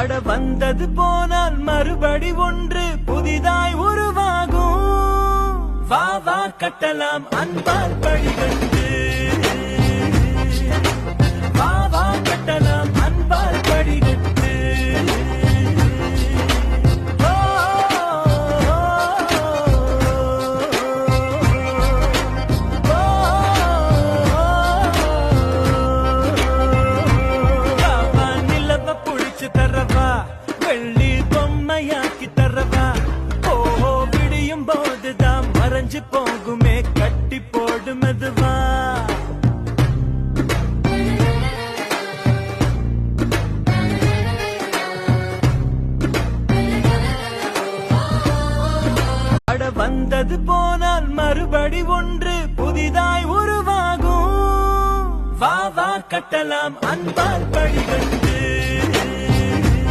அட வந்தது போனால் மறுபடி ஒன்று புதிதாய் உருவாகும். வா வா கட்டலாம் அன்பால் படிகண்டு. வா வா கட்டலாம் அன்பால் படிகட்டு. வெள்ளி பொம்மையாக்கி தரவா. ஓஹோ விடியும் போதுதான் மறைஞ்சு போகுமே கட்டி போடு மெதுவா. அட வந்தது போனால் மறுபடி ஒன்று புதிதாய் உருவாகும். வா வா கட்டலாம் அன்பால் படிகண்டு.